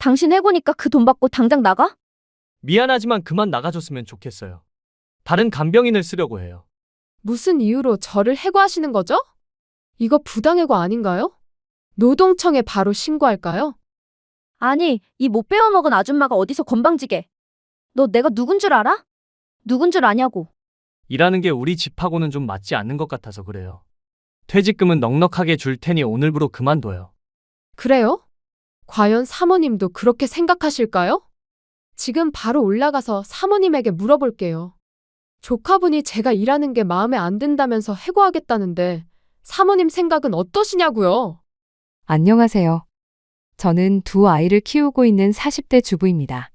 당신 해고니까 그 돈 받고 당장 나가? 미안하지만 그만 나가줬으면 좋겠어요. 다른 간병인을 쓰려고 해요. 무슨 이유로 저를 해고하시는 거죠? 이거 부당해고 아닌가요? 노동청에 바로 신고할까요? 아니, 이 못 배워먹은 아줌마가 어디서 건방지게. 너 내가 누군 줄 알아? 누군 줄 아냐고. 일하는 게 우리 집하고는 좀 맞지 않는 것 같아서 그래요. 퇴직금은 넉넉하게 줄 테니 오늘부로 그만둬요. 그래요? 과연 사모님도 그렇게 생각하실까요? 지금 바로 올라가서 사모님에게 물어볼게요. 조카분이 제가 일하는 게 마음에 안 든다면서 해고하겠다는데 사모님 생각은 어떠시냐고요? 안녕하세요. 저는 두 아이를 키우고 있는 40대 주부입니다.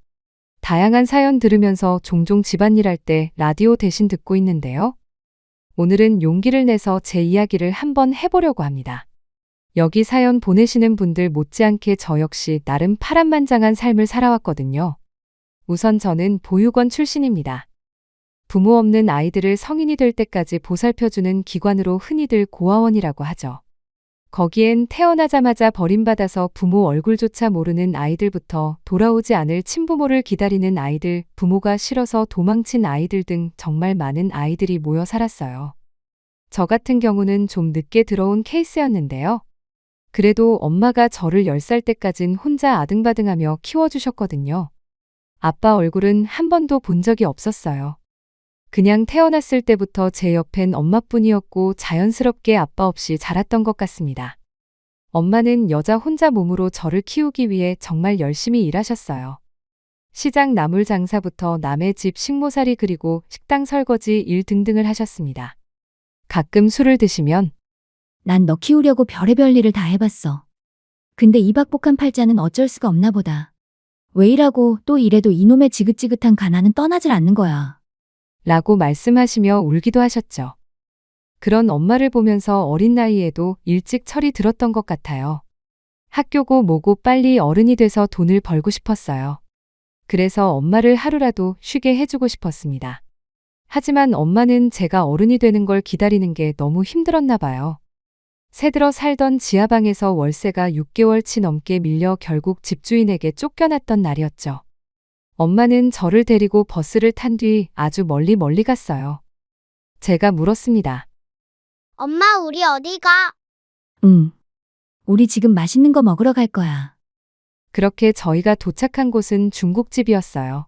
다양한 사연 들으면서 종종 집안일 할 때 라디오 대신 듣고 있는데요. 오늘은 용기를 내서 제 이야기를 한번 해보려고 합니다. 여기 사연 보내시는 분들 못지않게 저 역시 나름 파란만장한 삶을 살아왔거든요. 우선 저는 보육원 출신입니다. 부모 없는 아이들을 성인이 될 때까지 보살펴주는 기관으로 흔히들 고아원이라고 하죠. 거기엔 태어나자마자 버림받아서 부모 얼굴조차 모르는 아이들부터 돌아오지 않을 친부모를 기다리는 아이들, 부모가 싫어서 도망친 아이들 등 정말 많은 아이들이 모여 살았어요. 저 같은 경우는 좀 늦게 들어온 케이스였는데요. 그래도 엄마가 저를 10살 때까진 혼자 아등바등하며 키워주셨거든요. 아빠 얼굴은 한 번도 본 적이 없었어요. 그냥 태어났을 때부터 제 옆엔 엄마뿐이었고 자연스럽게 아빠 없이 자랐던 것 같습니다. 엄마는 여자 혼자 몸으로 저를 키우기 위해 정말 열심히 일하셨어요. 시장 나물 장사부터 남의 집 식모살이 그리고 식당 설거지 일 등등을 하셨습니다. 가끔 술을 드시면 난 너 키우려고 별의별 일을 다 해봤어. 근데 이 박복한 팔자는 어쩔 수가 없나 보다. 왜 일하고 또 일해도 이놈의 지긋지긋한 가난은 떠나질 않는 거야. 라고 말씀하시며 울기도 하셨죠. 그런 엄마를 보면서 어린 나이에도 일찍 철이 들었던 것 같아요. 학교고 뭐고 빨리 어른이 돼서 돈을 벌고 싶었어요. 그래서 엄마를 하루라도 쉬게 해주고 싶었습니다. 하지만 엄마는 제가 어른이 되는 걸 기다리는 게 너무 힘들었나 봐요. 새들어 살던 지하방에서 월세가 6개월치 넘게 밀려 결국 집주인에게 쫓겨났던 날이었죠. 엄마는 저를 데리고 버스를 탄 뒤 아주 멀리 갔어요. 제가 물었습니다. 엄마, 우리 어디 가? 응. 우리 지금 맛있는 거 먹으러 갈 거야. 그렇게 저희가 도착한 곳은 중국집이었어요.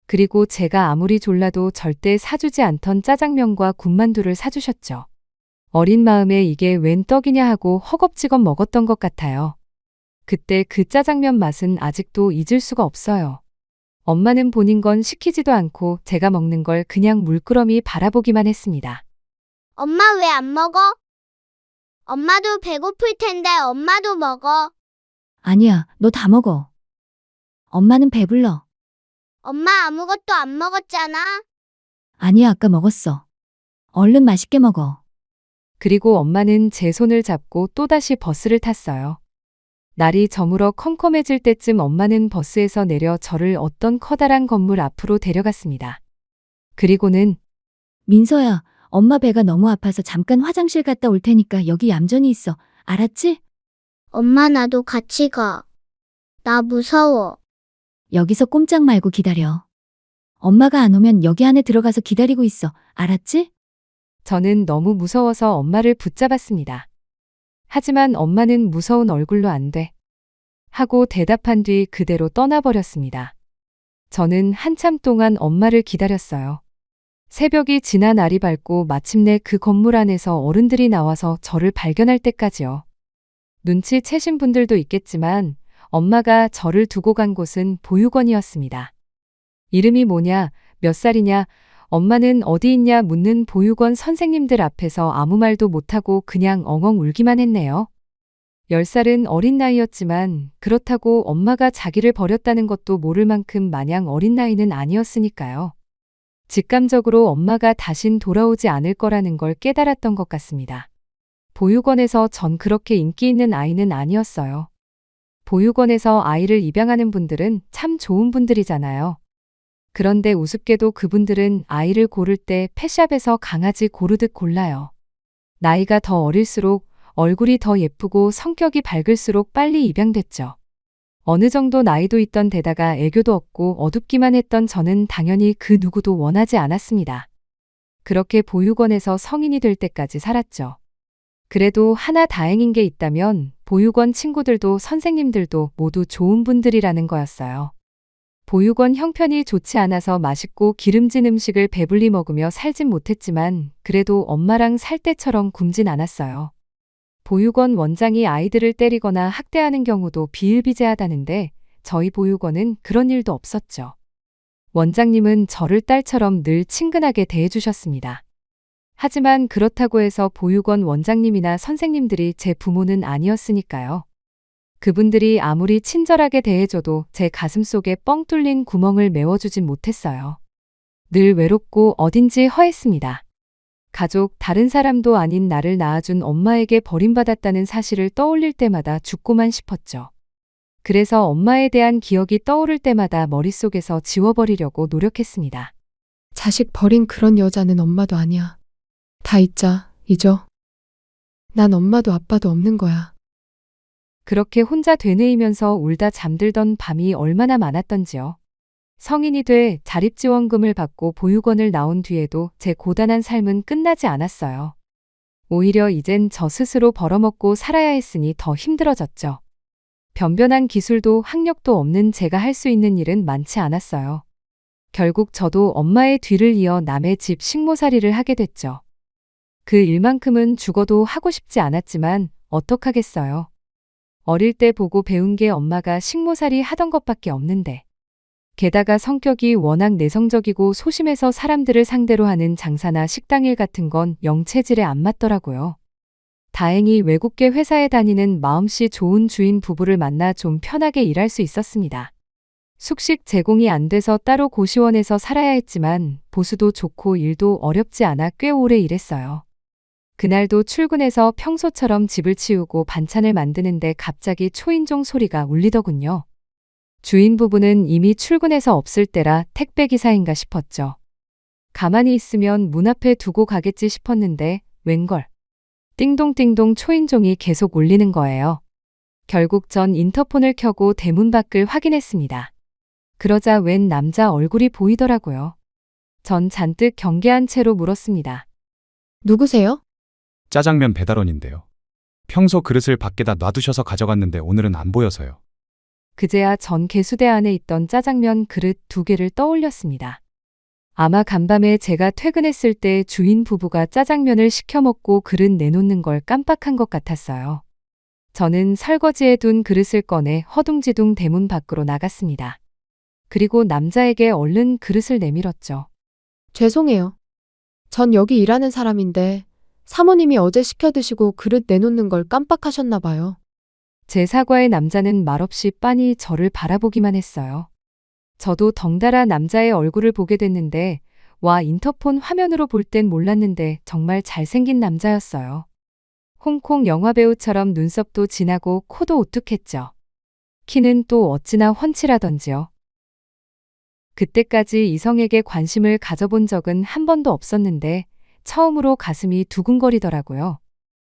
그리고 제가 아무리 졸라도 절대 사주지 않던 짜장면과 군만두를 사주셨죠. 어린 마음에 이게 웬 떡이냐 하고 허겁지겁 먹었던 것 같아요. 그때 그 짜장면 맛은 아직도 잊을 수가 없어요. 엄마는 본인 건 시키지도 않고 제가 먹는 걸 그냥 물끄러미 바라보기만 했습니다. 엄마 왜 안 먹어? 엄마도 배고플 텐데 엄마도 먹어. 아니야, 너 다 먹어. 엄마는 배불러. 엄마 아무것도 안 먹었잖아. 아니야, 아까 먹었어. 얼른 맛있게 먹어. 그리고 엄마는 제 손을 잡고 또다시 버스를 탔어요. 날이 저물어 컴컴해질 때쯤 엄마는 버스에서 내려 저를 어떤 커다란 건물 앞으로 데려갔습니다. 그리고는 민서야, 엄마 배가 너무 아파서 잠깐 화장실 갔다 올 테니까 여기 얌전히 있어. 알았지? 엄마 나도 같이 가. 나 무서워. 여기서 꼼짝 말고 기다려. 엄마가 안 오면 여기 안에 들어가서 기다리고 있어. 알았지? 저는 너무 무서워서 엄마를 붙잡았습니다. 하지만 엄마는 무서운 얼굴로 안 돼. 하고 대답한 뒤 그대로 떠나버렸습니다. 저는 한참 동안 엄마를 기다렸어요. 새벽이 지나 날이 밝고 마침내 그 건물 안에서 어른들이 나와서 저를 발견할 때까지요. 눈치채신 분들도 있겠지만 엄마가 저를 두고 간 곳은 보육원이었습니다. 이름이 뭐냐, 몇 살이냐, 엄마는 어디 있냐 묻는 보육원 선생님들 앞에서 아무 말도 못하고 그냥 엉엉 울기만 했네요. 10살은 어린 나이였지만 그렇다고 엄마가 자기를 버렸다는 것도 모를 만큼 마냥 어린 나이는 아니었으니까요. 직감적으로 엄마가 다신 돌아오지 않을 거라는 걸 깨달았던 것 같습니다. 보육원에서 전 그렇게 인기 있는 아이는 아니었어요. 보육원에서 아이를 입양하는 분들은 참 좋은 분들이잖아요. 그런데 우습게도 그분들은 아이를 고를 때 펫샵에서 강아지 고르듯 골라요. 나이가 더 어릴수록 얼굴이 더 예쁘고 성격이 밝을수록 빨리 입양됐죠. 어느 정도 나이도 있던 데다가 애교도 없고 어둡기만 했던 저는 당연히 그 누구도 원하지 않았습니다. 그렇게 보육원에서 성인이 될 때까지 살았죠. 그래도 하나 다행인 게 있다면 보육원 친구들도 선생님들도 모두 좋은 분들이라는 거였어요. 보육원 형편이 좋지 않아서 맛있고 기름진 음식을 배불리 먹으며 살진 못했지만 그래도 엄마랑 살 때처럼 굶진 않았어요. 보육원 원장이 아이들을 때리거나 학대하는 경우도 비일비재하다는데 저희 보육원은 그런 일도 없었죠. 원장님은 저를 딸처럼 늘 친근하게 대해주셨습니다. 하지만 그렇다고 해서 보육원 원장님이나 선생님들이 제 부모는 아니었으니까요. 그분들이 아무리 친절하게 대해줘도 제 가슴속에 뻥 뚫린 구멍을 메워주진 못했어요. 늘 외롭고 어딘지 허했습니다. 가족, 다른 사람도 아닌 나를 낳아준 엄마에게 버림받았다는 사실을 떠올릴 때마다 죽고만 싶었죠. 그래서 엄마에 대한 기억이 떠오를 때마다 머릿속에서 지워버리려고 노력했습니다. 자식 버린 그런 여자는 엄마도 아니야. 다 잊어. 난 엄마도 아빠도 없는 거야. 그렇게 혼자 되뇌이면서 울다 잠들던 밤이 얼마나 많았던지요. 성인이 돼 자립지원금을 받고 보육원을 나온 뒤에도 제 고단한 삶은 끝나지 않았어요. 오히려 이젠 저 스스로 벌어먹고 살아야 했으니 더 힘들어졌죠. 변변한 기술도 학력도 없는 제가 할 수 있는 일은 많지 않았어요. 결국 저도 엄마의 뒤를 이어 남의 집 식모살이를 하게 됐죠. 그 일만큼은 죽어도 하고 싶지 않았지만 어떡하겠어요. 어릴 때 보고 배운 게 엄마가 식모살이 하던 것밖에 없는데. 게다가 성격이 워낙 내성적이고 소심해서 사람들을 상대로 하는 장사나 식당일 같은 건 영 체질에 안 맞더라고요. 다행히 외국계 회사에 다니는 마음씨 좋은 주인 부부를 만나 좀 편하게 일할 수 있었습니다. 숙식 제공이 안 돼서 따로 고시원에서 살아야 했지만 보수도 좋고 일도 어렵지 않아 꽤 오래 일했어요. 그날도 출근해서 평소처럼 집을 치우고 반찬을 만드는데 갑자기 초인종 소리가 울리더군요. 주인 부부는 이미 출근해서 없을 때라 택배기사인가 싶었죠. 가만히 있으면 문 앞에 두고 가겠지 싶었는데 웬걸. 띵동띵동 초인종이 계속 울리는 거예요. 결국 전 인터폰을 켜고 대문 밖을 확인했습니다. 그러자 웬 남자 얼굴이 보이더라고요. 전 잔뜩 경계한 채로 물었습니다. 누구세요? 짜장면 배달원인데요. 평소 그릇을 밖에다 놔두셔서 가져갔는데 오늘은 안 보여서요. 그제야 전 개수대 안에 있던 짜장면 그릇 2개를 떠올렸습니다. 아마 간밤에 제가 퇴근했을 때 주인 부부가 짜장면을 시켜 먹고 그릇 내놓는 걸 깜빡한 것 같았어요. 저는 설거지해 둔 그릇을 꺼내 허둥지둥 대문 밖으로 나갔습니다. 그리고 남자에게 얼른 그릇을 내밀었죠. 죄송해요. 전 여기 일하는 사람인데 사모님이 어제 시켜 드시고 그릇 내놓는 걸 깜빡하셨나 봐요. 제 사과에 남자는 말없이 빤히 저를 바라보기만 했어요. 저도 덩달아 남자의 얼굴을 보게 됐는데 와 인터폰 화면으로 볼 땐 몰랐는데 정말 잘생긴 남자였어요. 홍콩 영화배우처럼 눈썹도 진하고 코도 오뚝했죠. 키는 또 어찌나 훤칠하던지요. 그때까지 이성에게 관심을 가져본 적은 한 번도 없었는데 처음으로 가슴이 두근거리더라고요.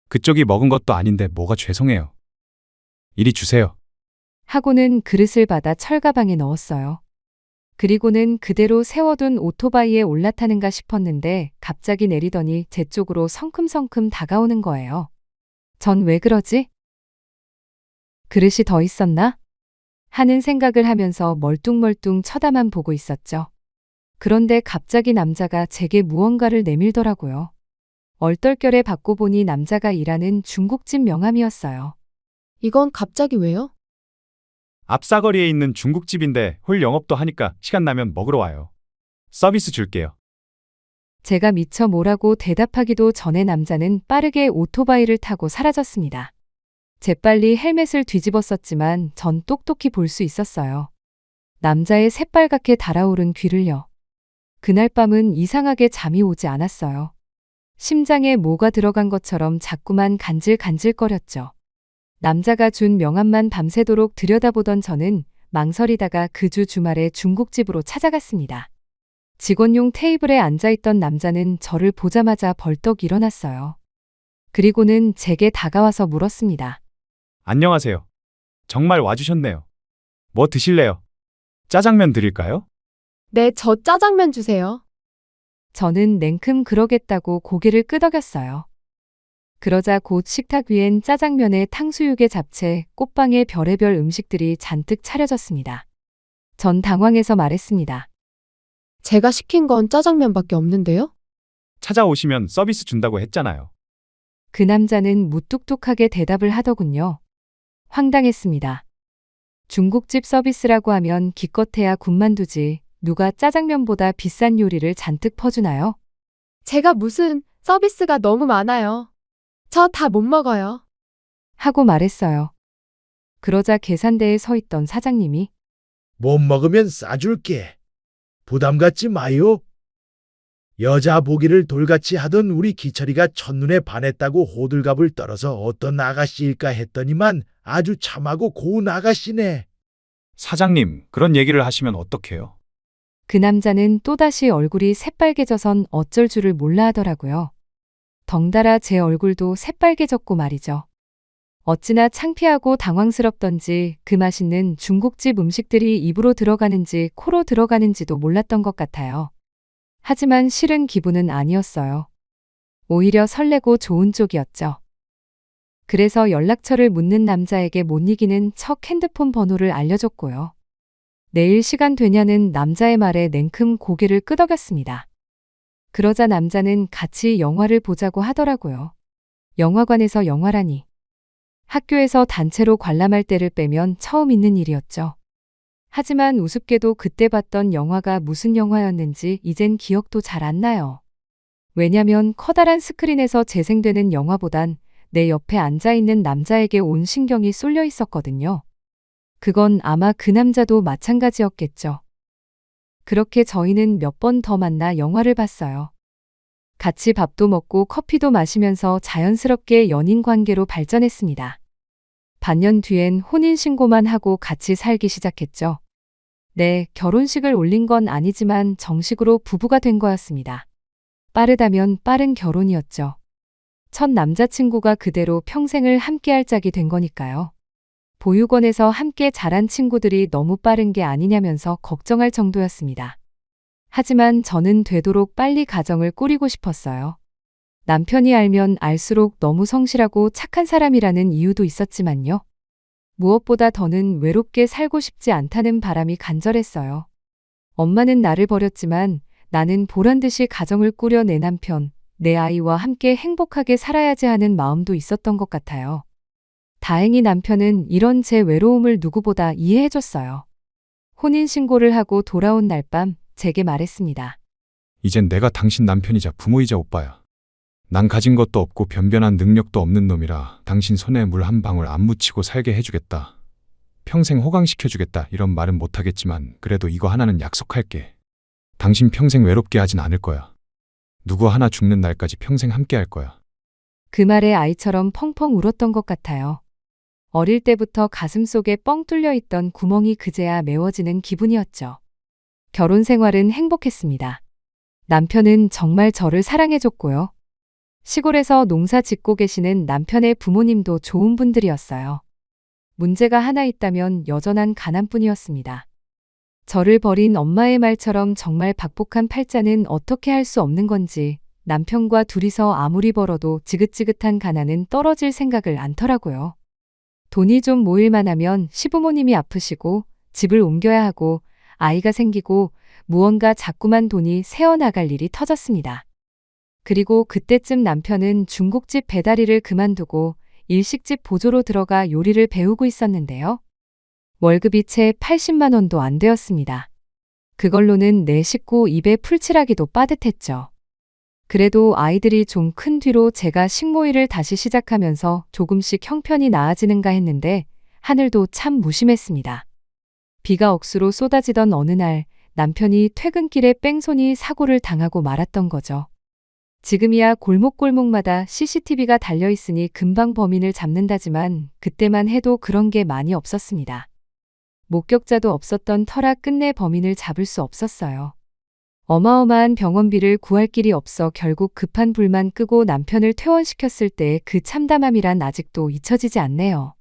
그쪽이 먹은 것도 아닌데 뭐가 죄송해요. 이리 주세요. 하고는 그릇을 받아 철가방에 넣었어요. 그리고는 그대로 세워둔 오토바이에 올라타는가 싶었는데 갑자기 내리더니 제 쪽으로 성큼성큼 다가오는 거예요. 전 왜 그러지? 그릇이 더 있었나? 하는 생각을 하면서 멀뚱멀뚱 쳐다만 보고 있었죠. 그런데 갑자기 남자가 제게 무언가를 내밀더라고요. 얼떨결에 받고 보니 남자가 일하는 중국집 명함이었어요. 이건 갑자기 왜요? 앞사거리에 있는 중국집인데 홀 영업도 하니까 시간 나면 먹으러 와요. 서비스 줄게요. 제가 미처 뭐라고 대답하기도 전에 남자는 빠르게 오토바이를 타고 사라졌습니다. 재빨리 헬멧을 뒤집었었지만 전 똑똑히 볼 수 있었어요. 남자의 새빨갛게 달아오른 귀를요. 그날 밤은 이상하게 잠이 오지 않았어요. 심장에 뭐가 들어간 것처럼 자꾸만 간질간질거렸죠. 남자가 준 명함만 밤새도록 들여다보던 저는 망설이다가 그 주 주말에 중국집으로 찾아갔습니다. 직원용 테이블에 앉아있던 남자는 저를 보자마자 벌떡 일어났어요. 그리고는 제게 다가와서 물었습니다. 안녕하세요. 정말 와주셨네요. 뭐 드실래요? 짜장면 드릴까요? 네, 저 짜장면 주세요. 저는 냉큼 그러겠다고 고개를 끄덕였어요. 그러자 곧 식탁 위엔 짜장면에 탕수육에 잡채, 꽃빵에 별의별 음식들이 잔뜩 차려졌습니다. 전 당황해서 말했습니다. 제가 시킨 건 짜장면밖에 없는데요? 찾아오시면 서비스 준다고 했잖아요. 그 남자는 무뚝뚝하게 대답을 하더군요. 황당했습니다. 중국집 서비스라고 하면 기껏해야 군만두지 누가 짜장면보다 비싼 요리를 잔뜩 퍼주나요? 제가 무슨 서비스가 너무 많아요. 저 다 못 먹어요. 하고 말했어요. 그러자 계산대에 서 있던 사장님이 못 먹으면 싸줄게. 부담 갖지 마요. 여자 보기를 돌같이 하던 우리 기철이가 첫눈에 반했다고 호들갑을 떨어서 어떤 아가씨일까 했더니만 아주 참하고 고운 아가씨네. 사장님, 그런 얘기를 하시면 어떡해요? 그 남자는 또다시 얼굴이 새빨개져선 어쩔 줄을 몰라 하더라고요. 덩달아 제 얼굴도 새빨개졌고 말이죠. 어찌나 창피하고 당황스럽던지 그 맛있는 중국집 음식들이 입으로 들어가는지 코로 들어가는지도 몰랐던 것 같아요. 하지만 싫은 기분은 아니었어요. 오히려 설레고 좋은 쪽이었죠. 그래서 연락처를 묻는 남자에게 못 이기는 척 핸드폰 번호를 알려줬고요. 내일 시간 되냐는 남자의 말에 냉큼 고개를 끄덕였습니다. 그러자 남자는 같이 영화를 보자고 하더라고요. 영화관에서 영화라니. 학교에서 단체로 관람할 때를 빼면 처음 있는 일이었죠. 하지만 우습게도 그때 봤던 영화가 무슨 영화였는지 이젠 기억도 잘 안 나요. 왜냐면 커다란 스크린에서 재생되는 영화보단 내 옆에 앉아있는 남자에게 온 신경이 쏠려 있었거든요. 그건 아마 그 남자도 마찬가지였겠죠. 그렇게 저희는 몇 번 더 만나 영화를 봤어요. 같이 밥도 먹고 커피도 마시면서 자연스럽게 연인 관계로 발전했습니다. 반년 뒤엔 혼인신고만 하고 같이 살기 시작했죠. 네, 결혼식을 올린 건 아니지만 정식으로 부부가 된 거였습니다. 빠르다면 빠른 결혼이었죠. 첫 남자친구가 그대로 평생을 함께할 짝이 된 거니까요. 보육원에서 함께 자란 친구들이 너무 빠른 게 아니냐면서 걱정할 정도였습니다. 하지만 저는 되도록 빨리 가정을 꾸리고 싶었어요. 남편이 알면 알수록 너무 성실하고 착한 사람이라는 이유도 있었지만요. 무엇보다 더는 외롭게 살고 싶지 않다는 바람이 간절했어요. 엄마는 나를 버렸지만 나는 보란듯이 가정을 꾸려 내 남편, 내 아이와 함께 행복하게 살아야지 하는 마음도 있었던 것 같아요. 다행히 남편은 이런 제 외로움을 누구보다 이해해줬어요. 혼인신고를 하고 돌아온 날 밤 제게 말했습니다. 이젠 내가 당신 남편이자 부모이자 오빠야. 난 가진 것도 없고 변변한 능력도 없는 놈이라 당신 손에 물 한 방울 안 묻히고 살게 해주겠다. 평생 호강시켜주겠다 이런 말은 못하겠지만 그래도 이거 하나는 약속할게. 당신 평생 외롭게 하진 않을 거야. 누구 하나 죽는 날까지 평생 함께 할 거야. 그 말에 아이처럼 펑펑 울었던 것 같아요. 어릴 때부터 가슴속에 뻥 뚫려 있던 구멍이 그제야 메워지는 기분이었죠. 결혼 생활은 행복했습니다. 남편은 정말 저를 사랑해줬고요. 시골에서 농사 짓고 계시는 남편의 부모님도 좋은 분들이었어요. 문제가 하나 있다면 여전한 가난뿐이었습니다. 저를 버린 엄마의 말처럼 정말 박복한 팔자는 어떻게 할 수 없는 건지 남편과 둘이서 아무리 벌어도 지긋지긋한 가난은 떨어질 생각을 않더라고요. 돈이 좀 모일만 하면 시부모님이 아프시고 집을 옮겨야 하고 아이가 생기고 무언가 자꾸만 돈이 새어나갈 일이 터졌습니다. 그리고 그때쯤 남편은 중국집 배달일을 그만두고 일식집 보조로 들어가 요리를 배우고 있었는데요. 월급이 채 80만 원도 안 되었습니다. 그걸로는 내 식구 입에 풀칠하기도 빠듯했죠. 그래도 아이들이 좀 큰 뒤로 제가 식모일을 다시 시작하면서 조금씩 형편이 나아지는가 했는데 하늘도 참 무심했습니다. 비가 억수로 쏟아지던 어느 날 남편이 퇴근길에 뺑소니 사고를 당하고 말았던 거죠. 지금이야 골목골목마다 CCTV가 달려있으니 금방 범인을 잡는다지만 그때만 해도 그런 게 많이 없었습니다. 목격자도 없었던 터라 끝내 범인을 잡을 수 없었어요. 어마어마한 병원비를 구할 길이 없어 결국 급한 불만 끄고 남편을 퇴원시켰을 때의 그 참담함이란 아직도 잊혀지지 않네요.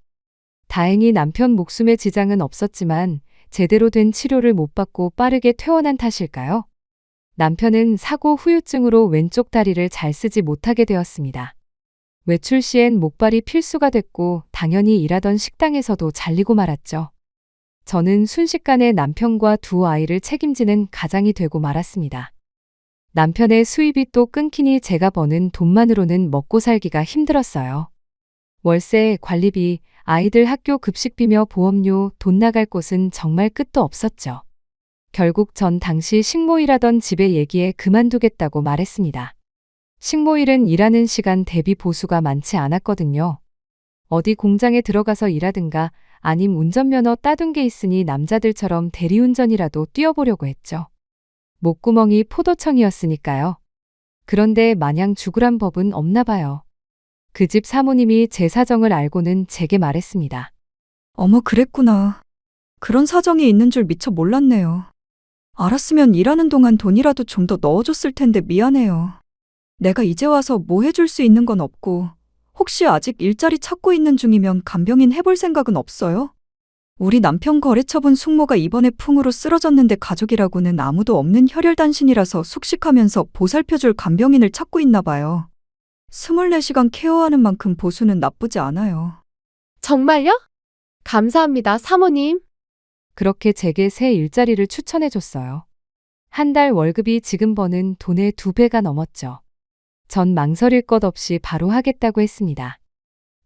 다행히 남편 목숨에 지장은 없었지만 제대로 된 치료를 못 받고 빠르게 퇴원한 탓일까요? 남편은 사고 후유증으로 왼쪽 다리를 잘 쓰지 못하게 되었습니다. 외출 시엔 목발이 필수가 됐고 당연히 일하던 식당에서도 잘리고 말았죠. 저는 순식간에 남편과 두 아이를 책임지는 가장이 되고 말았습니다. 남편의 수입이 또 끊기니 제가 버는 돈만으로는 먹고 살기가 힘들었어요. 월세, 관리비, 아이들 학교 급식비며 보험료, 돈 나갈 곳은 정말 끝도 없었죠. 결국 전 당시 식모일하던 집에 얘기해 그만두겠다고 말했습니다. 식모일은 일하는 시간 대비 보수가 많지 않았거든요. 어디 공장에 들어가서 일하든가 아님 운전면허 따둔 게 있으니 남자들처럼 대리운전이라도 뛰어보려고 했죠. 목구멍이 포도청이었으니까요. 그런데 마냥 죽으란 법은 없나 봐요. 그 집 사모님이 제 사정을 알고는 제게 말했습니다. 어머, 그랬구나. 그런 사정이 있는 줄 미처 몰랐네요. 알았으면 일하는 동안 돈이라도 좀 더 넣어줬을 텐데 미안해요. 내가 이제 와서 뭐 해줄 수 있는 건 없고, 혹시 아직 일자리 찾고 있는 중이면 간병인 해볼 생각은 없어요? 우리 남편 거래처분 숙모가 이번에 풍으로 쓰러졌는데 가족이라고는 아무도 없는 혈혈단신이라서 숙식하면서 보살펴줄 간병인을 찾고 있나 봐요. 24시간 케어하는 만큼 보수는 나쁘지 않아요. 정말요? 감사합니다, 사모님. 그렇게 제게 새 일자리를 추천해 줬어요. 한 달 월급이 지금 버는 돈의 2배가 넘었죠. 전 망설일 것 없이 바로 하겠다고 했습니다.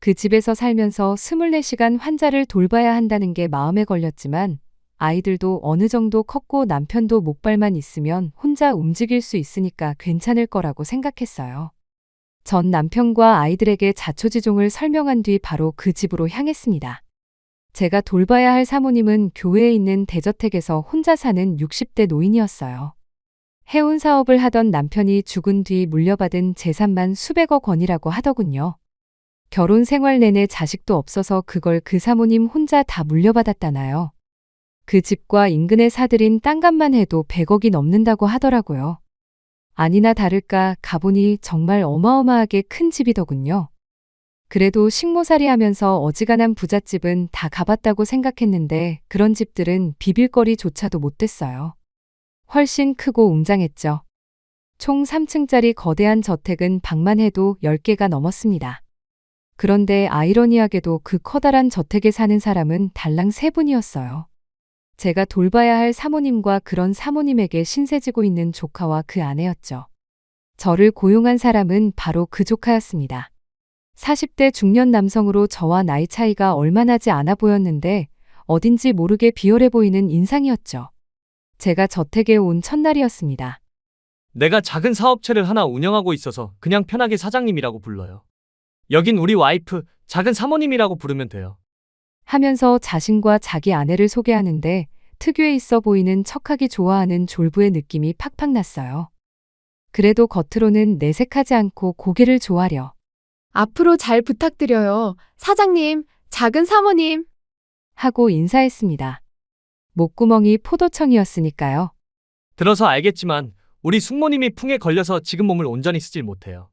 그 집에서 살면서 24시간 환자를 돌봐야 한다는 게 마음에 걸렸지만 아이들도 어느 정도 컸고 남편도 목발만 있으면 혼자 움직일 수 있으니까 괜찮을 거라고 생각했어요. 전 남편과 아이들에게 자초지종을 설명한 뒤 바로 그 집으로 향했습니다. 제가 돌봐야 할 사모님은 교회에 있는 대저택에서 혼자 사는 60대 노인이었어요. 해운 사업을 하던 남편이 죽은 뒤 물려받은 재산만 수백억 원이라고 하더군요. 결혼 생활 내내 자식도 없어서 그걸 그 사모님 혼자 다 물려받았다나요. 그 집과 인근에 사들인 땅값만 해도 100억이 넘는다고 하더라고요. 아니나 다를까 가보니 정말 어마어마하게 큰 집이더군요. 그래도 식모살이 하면서 어지간한 부잣집은 다 가봤다고 생각했는데 그런 집들은 비빌거리조차도 못 됐어요. 훨씬 크고 웅장했죠. 총 3층짜리 거대한 저택은 방만 해도 10개가 넘었습니다. 그런데 아이러니하게도 그 커다란 저택에 사는 사람은 달랑 3분이었어요. 제가 돌봐야 할 사모님과 그런 사모님에게 신세지고 있는 조카와 그 아내였죠. 저를 고용한 사람은 바로 그 조카였습니다. 40대 중년 남성으로 저와 나이 차이가 얼마 나지 않아 보였는데 어딘지 모르게 비열해 보이는 인상이었죠. 제가 저택에 온 첫날이었습니다. 내가 작은 사업체를 하나 운영하고 있어서 그냥 편하게 사장님이라고 불러요. 여긴 우리 와이프, 작은 사모님이라고 부르면 돼요. 하면서 자신과 자기 아내를 소개하는데 특유에 있어 보이는 척하기 좋아하는 졸부의 느낌이 팍팍 났어요. 그래도 겉으로는 내색하지 않고 고개를 조아려. 앞으로 잘 부탁드려요. 사장님, 작은 사모님. 하고 인사했습니다. 목구멍이 포도청이었으니까요. 들어서 알겠지만 우리 숙모님이 풍에 걸려서 지금 몸을 온전히 쓰질 못해요.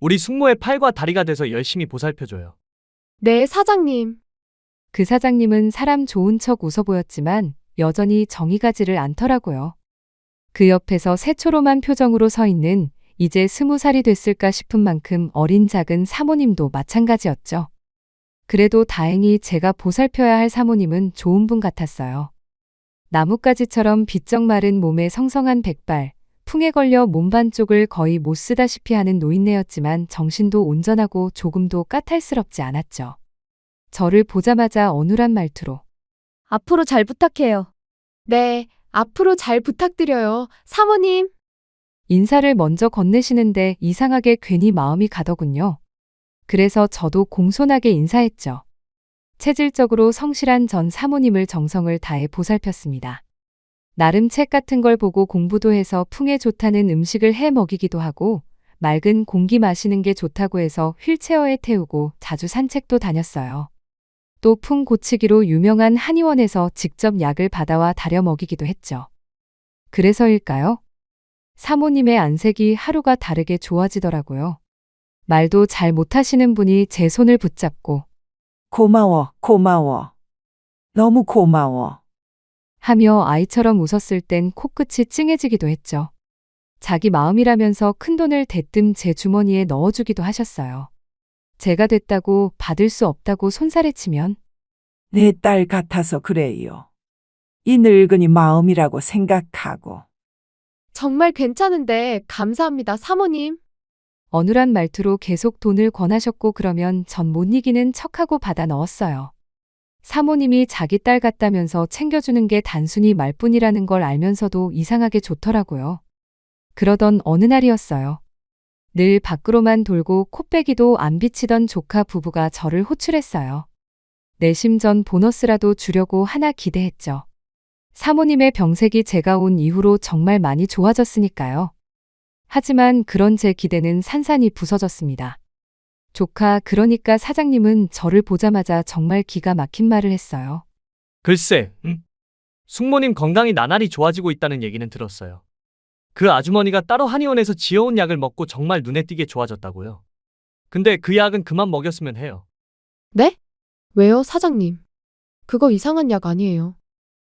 우리 숙모의 팔과 다리가 돼서 열심히 보살펴줘요. 네, 사장님. 그 사장님은 사람 좋은 척 웃어 보였지만 여전히 정이 가지를 않더라고요. 그 옆에서 새초롬한 표정으로 서 있는 이제 20살이 됐을까 싶은 만큼 어린 작은 사모님도 마찬가지였죠. 그래도 다행히 제가 보살펴야 할 사모님은 좋은 분 같았어요. 나뭇가지처럼 비쩍 마른 몸에 성성한 백발, 풍에 걸려 몸 반쪽을 거의 못 쓰다시피 하는 노인네였지만 정신도 온전하고 조금도 까탈스럽지 않았죠. 저를 보자마자 어눌한 말투로 앞으로 잘 부탁해요. 네, 앞으로 잘 부탁드려요. 사모님. 인사를 먼저 건네시는데 이상하게 괜히 마음이 가더군요. 그래서 저도 공손하게 인사했죠. 체질적으로 성실한 전 사모님을 정성을 다해 보살폈습니다. 나름 책 같은 걸 보고 공부도 해서 풍에 좋다는 음식을 해 먹이기도 하고 맑은 공기 마시는 게 좋다고 해서 휠체어에 태우고 자주 산책도 다녔어요. 또 풍 고치기로 유명한 한의원에서 직접 약을 받아와 다려 먹이기도 했죠. 그래서일까요? 사모님의 안색이 하루가 다르게 좋아지더라고요. 말도 잘 못하시는 분이 제 손을 붙잡고 고마워, 고마워. 너무 고마워. 하며 아이처럼 웃었을 땐 코끝이 찡해지기도 했죠. 자기 마음이라면서 큰돈을 대뜸 제 주머니에 넣어주기도 하셨어요. 제가 됐다고 받을 수 없다고 손사래치면 내 딸 같아서 그래요. 이 늙은이 마음이라고 생각하고. 정말 괜찮은데 감사합니다, 사모님. 어눌한 말투로 계속 돈을 권하셨고 그러면 전 못 이기는 척하고 받아 넣었어요. 사모님이 자기 딸 같다면서 챙겨주는 게 단순히 말뿐이라는 걸 알면서도 이상하게 좋더라고요. 그러던 어느 날이었어요. 늘 밖으로만 돌고 콧배기도 안 비치던 조카 부부가 저를 호출했어요. 내심 전 보너스라도 주려고 하나 기대했죠. 사모님의 병색이 제가 온 이후로 정말 많이 좋아졌으니까요. 하지만 그런 제 기대는 산산이 부서졌습니다. 조카, 그러니까 사장님은 저를 보자마자 정말 기가 막힌 말을 했어요. 글쎄, 숙모님 건강이 나날이 좋아지고 있다는 얘기는 들었어요. 그 아주머니가 따로 한의원에서 지어온 약을 먹고 정말 눈에 띄게 좋아졌다고요. 근데 그 약은 그만 먹였으면 해요. 네? 왜요, 사장님? 그거 이상한 약 아니에요.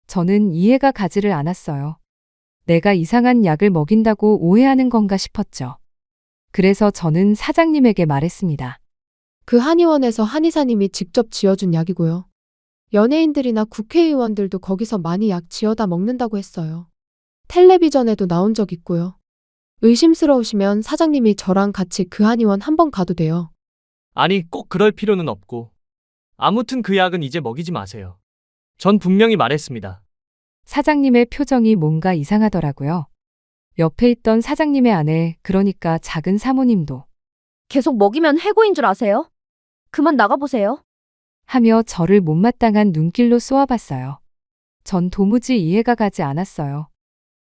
저는 이해가 가지를 않았어요. 내가 이상한 약을 먹인다고 오해하는 건가 싶었죠. 그래서 저는 사장님에게 말했습니다. 그 한의원에서 한의사님이 직접 지어준 약이고요. 연예인들이나 국회의원들도 거기서 많이 약 지어다 먹는다고 했어요. 텔레비전에도 나온 적 있고요. 의심스러우시면 사장님이 저랑 같이 그 한의원 한번 가도 돼요. 아니, 꼭 그럴 필요는 없고. 아무튼 그 약은 이제 먹이지 마세요. 전 분명히 말했습니다. 사장님의 표정이 뭔가 이상하더라고요. 옆에 있던 사장님의 아내, 그러니까 작은 사모님도 계속 먹이면 해고인 줄 아세요? 그만 나가보세요. 하며 저를 못마땅한 눈길로 쏘아봤어요. 전 도무지 이해가 가지 않았어요.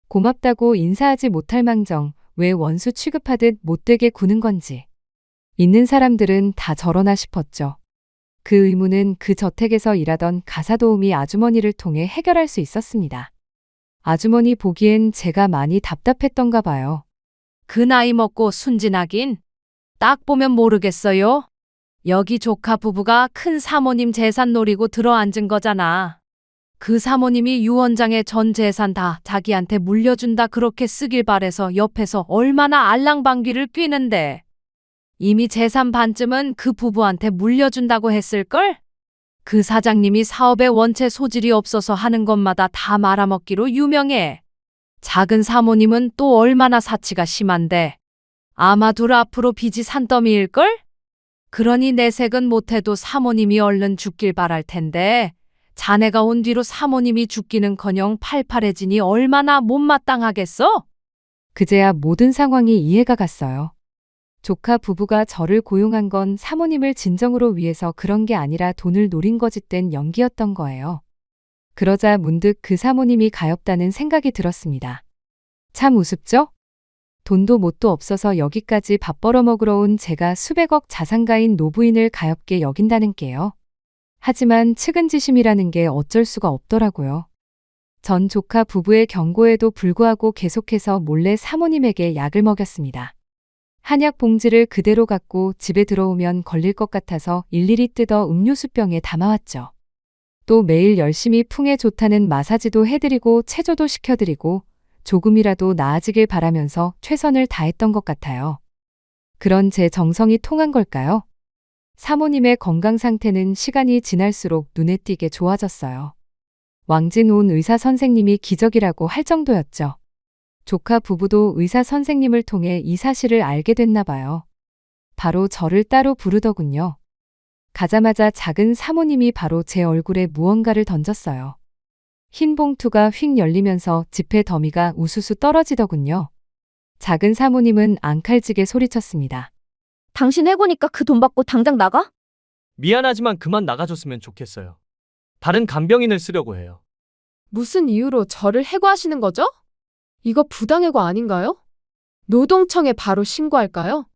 고맙다고 인사하지 못할 망정 왜 원수 취급하듯 못되게 구는 건지. 있는 사람들은 다 저러나 싶었죠. 그 의무는 그 저택에서 일하던 가사도우미 아주머니를 통해 해결할 수 있었습니다. 아주머니 보기엔 제가 많이 답답했던가 봐요. 그 나이 먹고 순진하긴 딱 보면 모르겠어요. 여기 조카 부부가 큰 사모님 재산 노리고 들어앉은 거잖아. 그 사모님이 유원장의 전 재산 다 자기한테 물려준다 그렇게 쓰길 바래서 옆에서 얼마나 알랑방귀를 뀌는데. 이미 재산 반쯤은 그 부부한테 물려준다고 했을걸? 그 사장님이 사업에 원체 소질이 없어서 하는 것마다 다 말아먹기로 유명해. 작은 사모님은 또 얼마나 사치가 심한데. 아마둘 앞으로 빚이 산더미일걸? 그러니 내색은 못해도 사모님이 얼른 죽길 바랄 텐데 자네가 온 뒤로 사모님이 죽기는커녕 팔팔해지니 얼마나 못마땅하겠어? 그제야 모든 상황이 이해가 갔어요. 조카 부부가 저를 고용한 건 사모님을 진정으로 위해서 그런 게 아니라 돈을 노린 거짓된 연기였던 거예요. 그러자 문득 그 사모님이 가엾다는 생각이 들었습니다. 참 우습죠? 돈도 뭣도 없어서 여기까지 밥 벌어먹으러 온 제가 수백억 자산가인 노부인을 가엾게 여긴다는 게요. 하지만 측은지심이라는 게 어쩔 수가 없더라고요. 전 조카 부부의 경고에도 불구하고 계속해서 몰래 사모님에게 약을 먹였습니다. 한약 봉지를 그대로 갖고 집에 들어오면 걸릴 것 같아서 일일이 뜯어 음료수병에 담아왔죠. 또 매일 열심히 풍에 좋다는 마사지도 해드리고 체조도 시켜드리고 조금이라도 나아지길 바라면서 최선을 다했던 것 같아요. 그런 제 정성이 통한 걸까요? 사모님의 건강 상태는 시간이 지날수록 눈에 띄게 좋아졌어요. 왕진온 의사 선생님이 기적이라고 할 정도였죠. 조카 부부도 의사 선생님을 통해 이 사실을 알게 됐나 봐요. 바로 저를 따로 부르더군요. 가자마자 작은 사모님이 바로 제 얼굴에 무언가를 던졌어요. 흰 봉투가 휙 열리면서 지폐 더미가 우수수 떨어지더군요. 작은 사모님은 앙칼지게 소리쳤습니다. 당신 해고니까 그 돈 받고 당장 나가? 미안하지만 그만 나가줬으면 좋겠어요. 다른 간병인을 쓰려고 해요. 무슨 이유로 저를 해고하시는 거죠? 이거 부당해고 아닌가요? 노동청에 바로 신고할까요?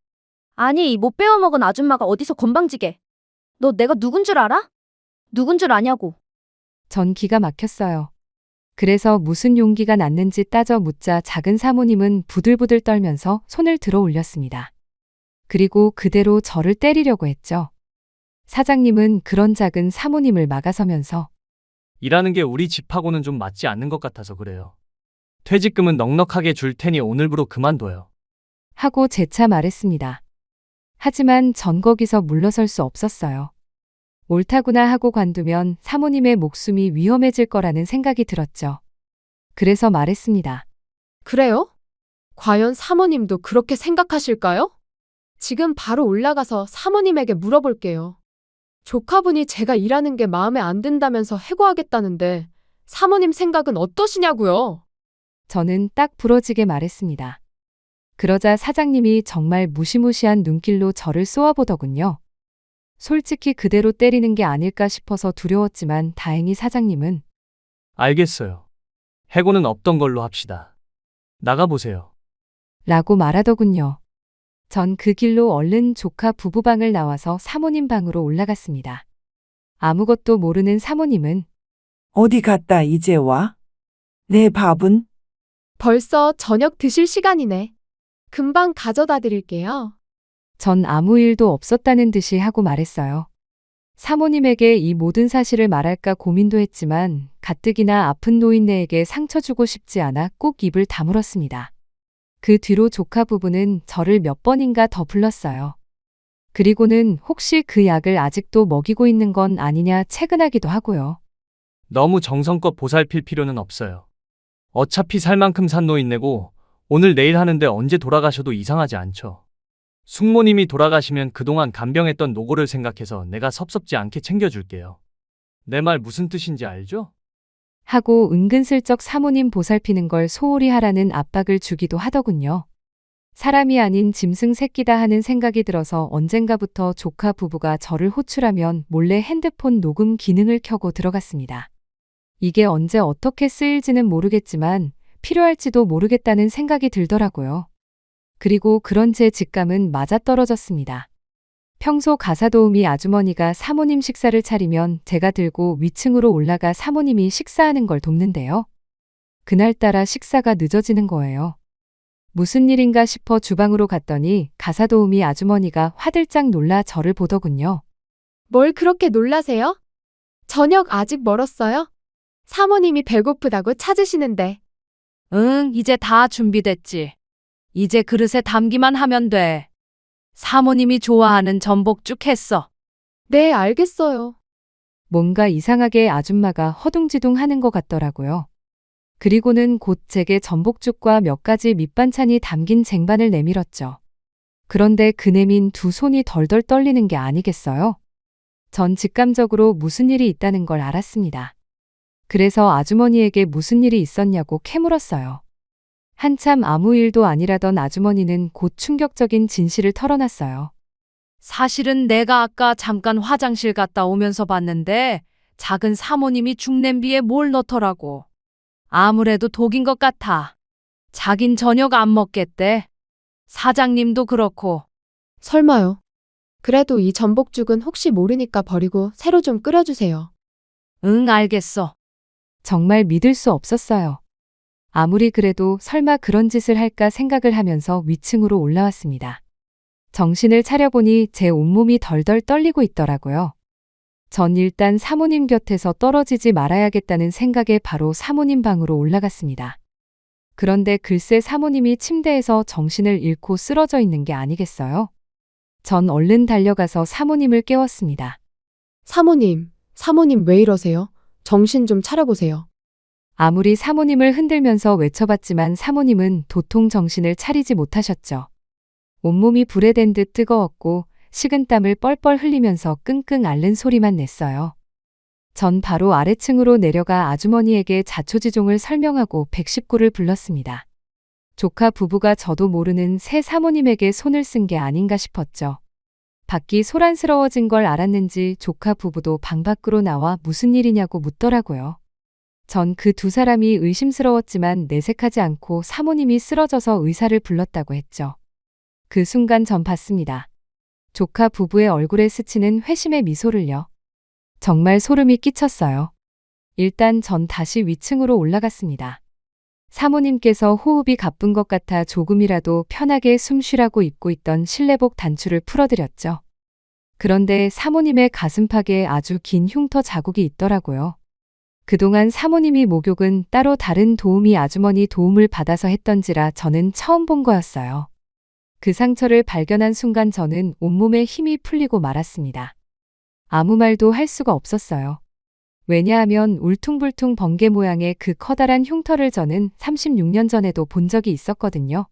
아니, 이 못 배워먹은 아줌마가 어디서 건방지게. 너 내가 누군 줄 알아? 누군 줄 아냐고. 전 기가 막혔어요. 그래서 무슨 용기가 났는지 따져 묻자 작은 사모님은 부들부들 떨면서 손을 들어 올렸습니다. 그리고 그대로 저를 때리려고 했죠. 사장님은 그런 작은 사모님을 막아서면서 일하는 게 우리 집하고는 좀 맞지 않는 것 같아서 그래요. 퇴직금은 넉넉하게 줄 테니 오늘부로 그만둬요. 하고 재차 말했습니다. 하지만 전 거기서 물러설 수 없었어요. 옳다구나 하고 관두면 사모님의 목숨이 위험해질 거라는 생각이 들었죠. 그래서 말했습니다. 그래요? 과연 사모님도 그렇게 생각하실까요? 지금 바로 올라가서 사모님에게 물어볼게요. 조카분이 제가 일하는 게 마음에 안 든다면서 해고하겠다는데 사모님 생각은 어떠시냐고요? 저는 딱 부러지게 말했습니다. 그러자 사장님이 정말 무시무시한 눈길로 저를 쏘아보더군요. 솔직히 그대로 때리는 게 아닐까 싶어서 두려웠지만 다행히 사장님은 알겠어요. 해고는 없던 걸로 합시다. 나가보세요. 라고 말하더군요. 전 그 길로 얼른 조카 부부방을 나와서 사모님 방으로 올라갔습니다. 아무것도 모르는 사모님은 어디 갔다 이제 와? 내 밥은? 벌써 저녁 드실 시간이네. 금방 가져다 드릴게요. 전 아무 일도 없었다는 듯이 하고 말했어요. 사모님에게 이 모든 사실을 말할까 고민도 했지만 가뜩이나 아픈 노인네에게 상처 주고 싶지 않아 꼭 입을 다물었습니다. 그 뒤로 조카 부부는 저를 몇 번인가 더 불렀어요. 그리고는 혹시 그 약을 아직도 먹이고 있는 건 아니냐 체근하기도 하고요. 너무 정성껏 보살필 필요는 없어요. 어차피 살 만큼 산 노인네고 오늘 내일 하는데 언제 돌아가셔도 이상하지 않죠. 숙모님이 돌아가시면 그동안 간병했던 노고를 생각해서 내가 섭섭지 않게 챙겨줄게요. 내 말 무슨 뜻인지 알죠? 하고 은근슬쩍 사모님 보살피는 걸 소홀히 하라는 압박을 주기도 하더군요. 사람이 아닌 짐승 새끼다 하는 생각이 들어서 언젠가부터 조카 부부가 저를 호출하면 몰래 핸드폰 녹음 기능을 켜고 들어갔습니다. 이게 언제 어떻게 쓰일지는 모르겠지만 필요할지도 모르겠다는 생각이 들더라고요. 그리고 그런 제 직감은 맞아떨어졌습니다. 평소 가사도우미 아주머니가 사모님 식사를 차리면 제가 들고 위층으로 올라가 사모님이 식사하는 걸 돕는데요. 그날따라 식사가 늦어지는 거예요. 무슨 일인가 싶어 주방으로 갔더니 가사도우미 아주머니가 화들짝 놀라 저를 보더군요. 뭘 그렇게 놀라세요? 저녁 아직 멀었어요? 사모님이 배고프다고 찾으시는데. 응, 이제 다 준비됐지. 이제 그릇에 담기만 하면 돼. 사모님이 좋아하는 전복죽 했어. 네, 알겠어요. 뭔가 이상하게 아줌마가 허둥지둥 하는 것 같더라고요. 그리고는 곧 제게 전복죽과 몇 가지 밑반찬이 담긴 쟁반을 내밀었죠. 그런데 그 내민 두 손이 덜덜 떨리는 게 아니겠어요? 전 직감적으로 무슨 일이 있다는 걸 알았습니다. 그래서 아주머니에게 무슨 일이 있었냐고 캐물었어요. 한참 아무 일도 아니라던 아주머니는 곧 충격적인 진실을 털어놨어요. 사실은 내가 아까 잠깐 화장실 갔다 오면서 봤는데 작은 사모님이 죽냄비에 뭘 넣더라고. 아무래도 독인 것 같아. 자긴 저녁 안 먹겠대. 사장님도 그렇고. 설마요. 그래도 이 전복죽은 혹시 모르니까 버리고 새로 좀 끓여주세요. 응, 알겠어. 정말 믿을 수 없었어요. 아무리 그래도 설마 그런 짓을 할까 생각을 하면서 위층으로 올라왔습니다. 정신을 차려보니 제 온몸이 덜덜 떨리고 있더라고요. 전 일단 사모님 곁에서 떨어지지 말아야겠다는 생각에 바로 사모님 방으로 올라갔습니다. 그런데 글쎄 사모님이 침대에서 정신을 잃고 쓰러져 있는 게 아니겠어요? 전 얼른 달려가서 사모님을 깨웠습니다. 사모님 왜 이러세요? 정신 좀 차려보세요. 아무리 사모님을 흔들면서 외쳐봤지만 사모님은 도통 정신을 차리지 못하셨죠. 온몸이 불에 댄 듯 뜨거웠고 식은땀을 뻘뻘 흘리면서 끙끙 앓는 소리만 냈어요. 전 바로 아래층으로 내려가 아주머니에게 자초지종을 설명하고 119를 불렀습니다. 조카 부부가 저도 모르는 새 사모님에게 손을 쓴 게 아닌가 싶었죠. 밖이 소란스러워진 걸 알았는지 조카 부부도 방 밖으로 나와 무슨 일이냐고 묻더라고요. 전 그 두 사람이 의심스러웠지만 내색하지 않고 사모님이 쓰러져서 의사를 불렀다고 했죠. 그 순간 전 봤습니다. 조카 부부의 얼굴에 스치는 회심의 미소를요. 정말 소름이 끼쳤어요. 일단 전 다시 위층으로 올라갔습니다. 사모님께서 호흡이 가쁜 것 같아 조금이라도 편하게 숨 쉬라고 입고 있던 실내복 단추를 풀어드렸죠. 그런데 사모님의 가슴팍에 아주 긴 흉터 자국이 있더라고요. 그동안 사모님이 목욕은 따로 다른 도우미 아주머니 도움을 받아서 했던지라 저는 처음 본 거였어요. 그 상처를 발견한 순간 저는 온몸에 힘이 풀리고 말았습니다. 아무 말도 할 수가 없었어요. 왜냐하면 울퉁불퉁 번개 모양의 그 커다란 흉터를 저는 36년 전에도 본 적이 있었거든요.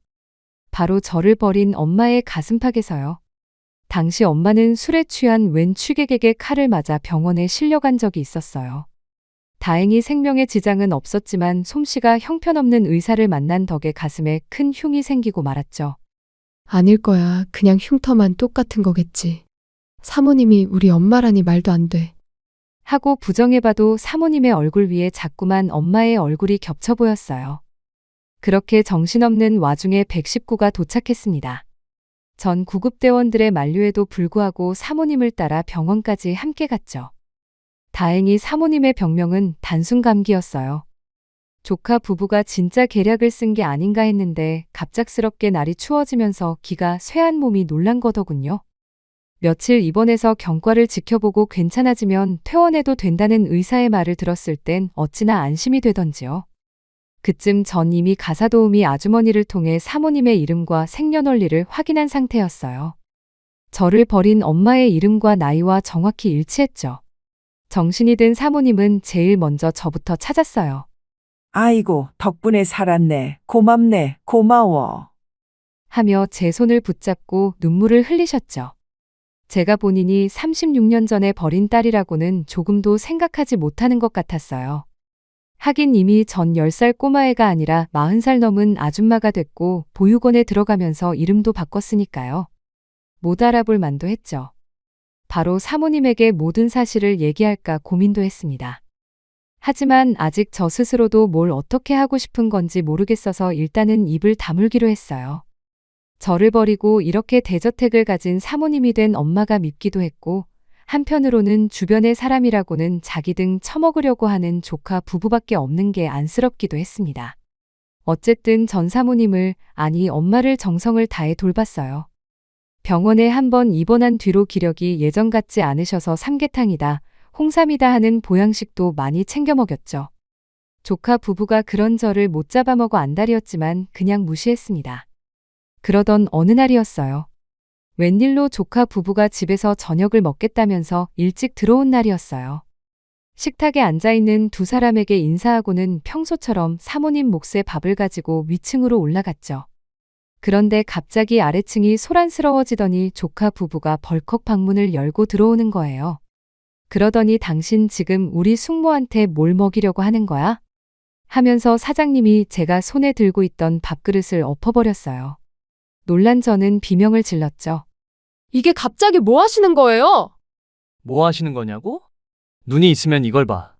바로 저를 버린 엄마의 가슴팍에서요. 당시 엄마는 술에 취한 웬 취객에게 칼을 맞아 병원에 실려간 적이 있었어요. 다행히 생명에 지장은 없었지만 솜씨가 형편없는 의사를 만난 덕에 가슴에 큰 흉이 생기고 말았죠. 아닐 거야. 그냥 흉터만 똑같은 거겠지. 사모님이 우리 엄마라니 말도 안 돼. 하고 부정해봐도 사모님의 얼굴 위에 자꾸만 엄마의 얼굴이 겹쳐 보였어요. 그렇게 정신없는 와중에 119가 도착했습니다. 전 구급대원들의 만류에도 불구하고 사모님을 따라 병원까지 함께 갔죠. 다행히 사모님의 병명은 단순 감기였어요. 조카 부부가 진짜 계략을 쓴 게 아닌가 했는데 갑작스럽게 날이 추워지면서 기가 쇠한 몸이 놀란 거더군요. 며칠 입원해서 경과를 지켜보고 괜찮아지면 퇴원해도 된다는 의사의 말을 들었을 땐 어찌나 안심이 되던지요. 그쯤 전 이미 가사도우미 아주머니를 통해 사모님의 이름과 생년월일을 확인한 상태였어요. 저를 버린 엄마의 이름과 나이와 정확히 일치했죠. 정신이 든 사모님은 제일 먼저 저부터 찾았어요. 아이고, 덕분에 살았네. 고맙네. 고마워. 하며 제 손을 붙잡고 눈물을 흘리셨죠. 제가 본인이 36년 전에 버린 딸이라고는 조금도 생각하지 못하는 것 같았어요. 하긴 이미 전 10살 꼬마애가 아니라 40살 넘은 아줌마가 됐고 보육원에 들어가면서 이름도 바꿨으니까요. 못 알아볼 만도 했죠. 바로 사모님에게 모든 사실을 얘기할까 고민도 했습니다. 하지만 아직 저 스스로도 뭘 어떻게 하고 싶은 건지 모르겠어서 일단은 입을 다물기로 했어요. 저를 버리고 이렇게 대저택을 가진 사모님이 된 엄마가 밉기도 했고 한편으로는 주변의 사람이라고는 자기 등 처먹으려고 하는 조카 부부밖에 없는 게 안쓰럽기도 했습니다. 어쨌든 전 사모님을, 아니 엄마를 정성을 다해 돌봤어요. 병원에 한번 입원한 뒤로 기력이 예전 같지 않으셔서 삼계탕이다, 홍삼이다 하는 보양식도 많이 챙겨 먹였죠. 조카 부부가 그런 저를 못 잡아먹어 안달이었지만 그냥 무시했습니다. 그러던 어느 날이었어요. 웬일로 조카 부부가 집에서 저녁을 먹겠다면서 일찍 들어온 날이었어요. 식탁에 앉아있는 두 사람에게 인사하고는 평소처럼 사모님 몫의 밥을 가지고 위층으로 올라갔죠. 그런데 갑자기 아래층이 소란스러워지더니 조카 부부가 벌컥 방문을 열고 들어오는 거예요. 그러더니 당신 지금 우리 숙모한테 뭘 먹이려고 하는 거야? 하면서 사장님이 제가 손에 들고 있던 밥그릇을 엎어버렸어요. 놀란 저는 비명을 질렀죠. 이게 갑자기 뭐 하시는 거예요? 뭐 하시는 거냐고? 눈이 있으면 이걸 봐.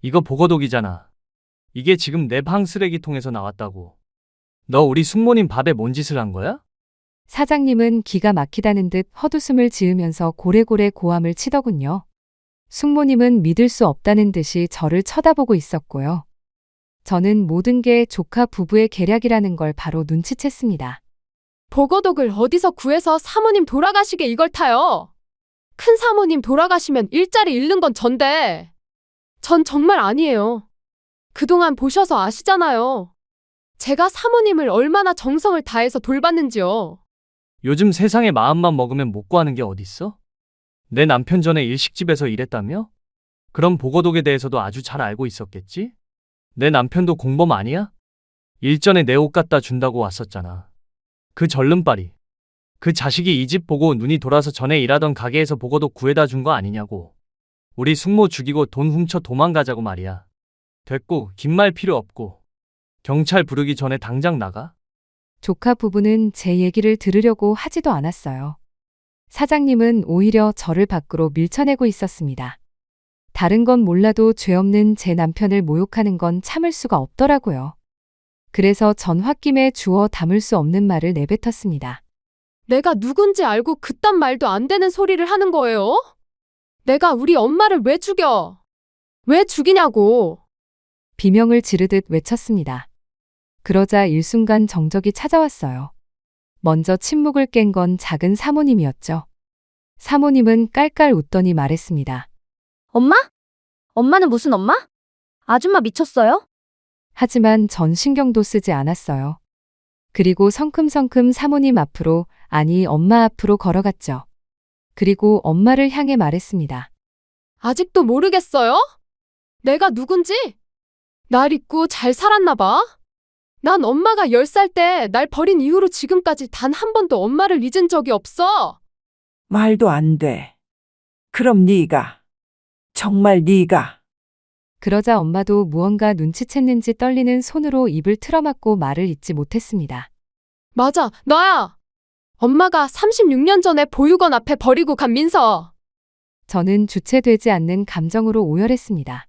이거 보거독이잖아. 이게 지금 내 방 쓰레기통에서 나왔다고. 너 우리 숙모님 밥에 뭔 짓을 한 거야? 사장님은 기가 막히다는 듯 헛웃음을 지으면서 고래고래 고함을 치더군요. 숙모님은 믿을 수 없다는 듯이 저를 쳐다보고 있었고요. 저는 모든 게 조카 부부의 계략이라는 걸 바로 눈치챘습니다. 보거독을 어디서 구해서 사모님 돌아가시게 이걸 타요? 큰 사모님 돌아가시면 일자리 잃는 건 전데. 전 정말 아니에요. 그동안 보셔서 아시잖아요. 제가 사모님을 얼마나 정성을 다해서 돌봤는지요. 요즘 세상에 마음만 먹으면 못 구하는 게 어딨어? 내 남편 전에 일식집에서 일했다며? 그럼 보거독에 대해서도 아주 잘 알고 있었겠지? 내 남편도 공범 아니야? 일전에 내 옷 갖다 준다고 왔었잖아. 그 절름발이. 그 자식이 이 집 보고 눈이 돌아서 전에 일하던 가게에서 보거독 구해다 준 거 아니냐고. 우리 숙모 죽이고 돈 훔쳐 도망가자고 말이야. 됐고, 긴 말 필요 없고. 경찰 부르기 전에 당장 나가. 조카 부부는 제 얘기를 들으려고 하지도 않았어요. 사장님은 오히려 저를 밖으로 밀쳐내고 있었습니다. 다른 건 몰라도 죄 없는 제 남편을 모욕하는 건 참을 수가 없더라고요. 그래서 전 홧김에 주워 담을 수 없는 말을 내뱉었습니다. 내가 누군지 알고 그딴 말도 안 되는 소리를 하는 거예요? 내가 우리 엄마를 왜 죽여? 왜 죽이냐고. 비명을 지르듯 외쳤습니다. 그러자 일순간 정적이 찾아왔어요. 먼저 침묵을 깬 건 작은 사모님이었죠. 사모님은 깔깔 웃더니 말했습니다. 엄마? 엄마는 무슨 엄마? 아줌마 미쳤어요? 하지만 전 신경도 쓰지 않았어요. 그리고 성큼성큼 사모님 앞으로, 아니 엄마 앞으로 걸어갔죠. 그리고 엄마를 향해 말했습니다. 아직도 모르겠어요? 내가 누군지? 날 잊고 잘 살았나 봐. 난 엄마가 10살 때 날 버린 이후로 지금까지 단 한 번도 엄마를 잊은 적이 없어. 말도 안 돼. 그럼 네가, 정말 네가. 그러자 엄마도 무언가 눈치챘는지 떨리는 손으로 입을 틀어막고 말을 잇지 못했습니다. 맞아, 너야. 엄마가 36년 전에 보육원 앞에 버리고 간 민서. 저는 주체되지 않는 감정으로 오열했습니다.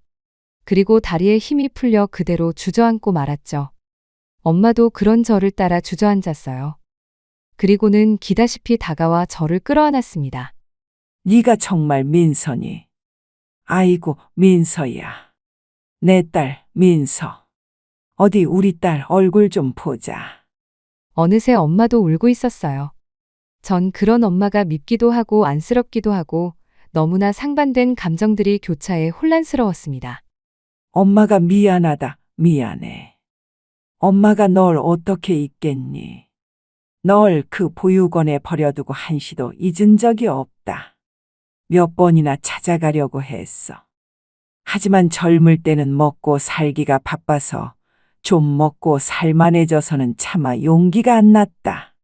그리고 다리에 힘이 풀려 그대로 주저앉고 말았죠. 엄마도 그런 저를 따라 주저앉았어요. 그리고는 기다시피 다가와 저를 끌어안았습니다. 네가 정말 민서니. 아이고, 민서야. 내 딸 민서. 어디 우리 딸 얼굴 좀 보자. 어느새 엄마도 울고 있었어요. 전 그런 엄마가 밉기도 하고 안쓰럽기도 하고 너무나 상반된 감정들이 교차해 혼란스러웠습니다. 엄마가 미안하다, 미안해. 엄마가 널 어떻게 잊겠니? 널 그 보육원에 버려두고 한시도 잊은 적이 없다. 몇 번이나 찾아가려고 했어. 하지만 젊을 때는 먹고 살기가 바빠서 좀 먹고 살만해져서는 차마 용기가 안 났다.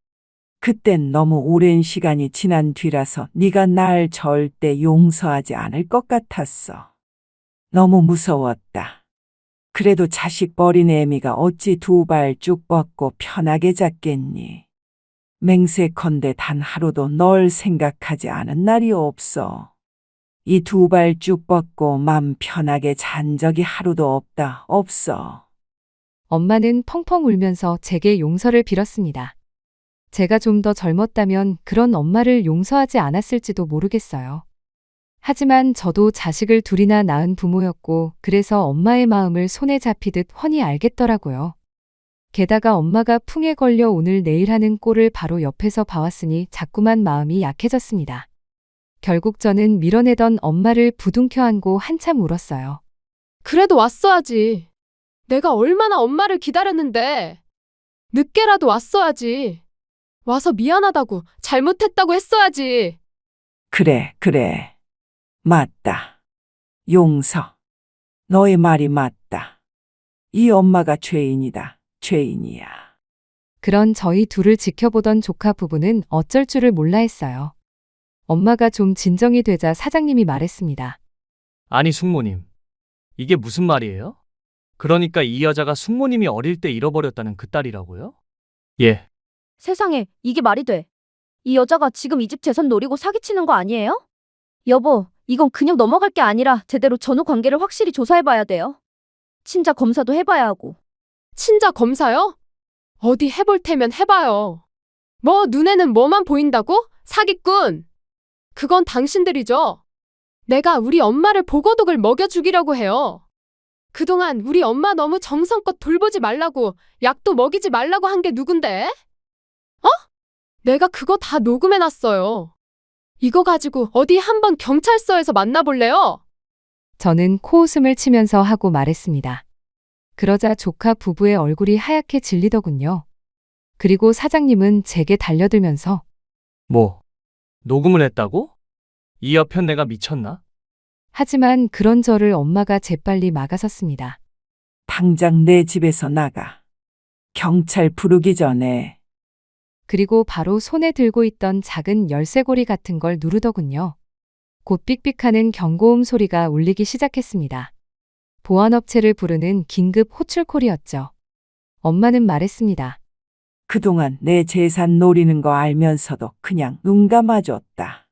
그땐 너무 오랜 시간이 지난 뒤라서 네가 날 절대 용서하지 않을 것 같았어. 너무 무서웠다. 그래도 자식 버린 애미가 어찌 두 발 쭉 뻗고 편하게 잤겠니? 맹세컨대 단 하루도 널 생각하지 않은 날이 없어. 이 두 발 쭉 뻗고 맘 편하게 잔 적이 하루도 없다, 없어. 엄마는 펑펑 울면서 제게 용서를 빌었습니다. 제가 좀 더 젊었다면 그런 엄마를 용서하지 않았을지도 모르겠어요. 하지만 저도 자식을 둘이나 낳은 부모였고 그래서 엄마의 마음을 손에 잡히듯 훤히 알겠더라고요. 게다가 엄마가 풍에 걸려 오늘 내일 하는 꼴을 바로 옆에서 봐왔으니 자꾸만 마음이 약해졌습니다. 결국 저는 밀어내던 엄마를 부둥켜 안고 한참 울었어요. 그래도 왔어야지. 내가 얼마나 엄마를 기다렸는데. 늦게라도 왔어야지. 와서 미안하다고, 잘못했다고 했어야지. 그래, 그래. 맞다. 용서. 너의 말이 맞다. 이 엄마가 죄인이다. 죄인이야. 그런 저희 둘을 지켜보던 조카 부부는 어쩔 줄을 몰라 했어요. 엄마가 좀 진정이 되자 사장님이 말했습니다. 아니 숙모님, 이게 무슨 말이에요? 그러니까 이 여자가 숙모님이 어릴 때 잃어버렸다는 그 딸이라고요? 예. 세상에, 이게 말이 돼. 이 여자가 지금 이 집 재산 노리고 사기치는 거 아니에요? 여보, 이건 그냥 넘어갈 게 아니라 제대로 전후 관계를 확실히 조사해봐야 돼요. 친자 검사도 해봐야 하고. 친자 검사요? 어디 해볼 테면 해봐요. 뭐 눈에는 뭐만 보인다고? 사기꾼. 그건 당신들이죠. 내가 우리 엄마를 보고독을 먹여 죽이려고 해요. 그동안 우리 엄마 너무 정성껏 돌보지 말라고, 약도 먹이지 말라고 한 게 누군데? 내가 그거 다 녹음해놨어요. 이거 가지고 어디 한번 경찰서에서 만나볼래요? 저는 코웃음을 치면서 하고 말했습니다. 그러자 조카 부부의 얼굴이 하얗게 질리더군요. 그리고 사장님은 제게 달려들면서 뭐? 녹음을 했다고? 이 여편 내가 미쳤나? 하지만 그런 저를 엄마가 재빨리 막아섰습니다. 당장 내 집에서 나가. 경찰 부르기 전에. 그리고 바로 손에 들고 있던 작은 열쇠고리 같은 걸 누르더군요. 곧 삑삑하는 경고음 소리가 울리기 시작했습니다. 보안업체를 부르는 긴급 호출콜이었죠. 엄마는 말했습니다. 그동안 내 재산 노리는 거 알면서도 그냥 눈 감아줬다.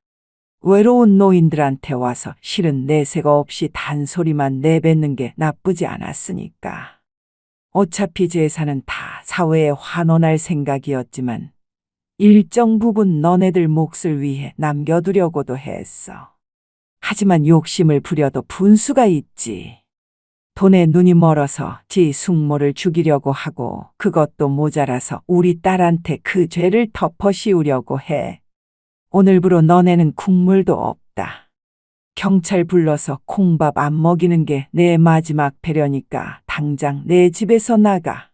외로운 노인들한테 와서 실은 내색 없이 단소리만 내뱉는 게 나쁘지 않았으니까. 어차피 재산은 다 사회에 환원할 생각이었지만 일정 부분 너네들 몫을 위해 남겨두려고도 했어. 하지만 욕심을 부려도 분수가 있지. 돈에 눈이 멀어서 지 숙모를 죽이려고 하고 그것도 모자라서 우리 딸한테 그 죄를 덮어 씌우려고 해. 오늘부로 너네는 국물도 없다. 경찰 불러서 콩밥 안 먹이는 게 내 마지막 배려니까 당장 내 집에서 나가.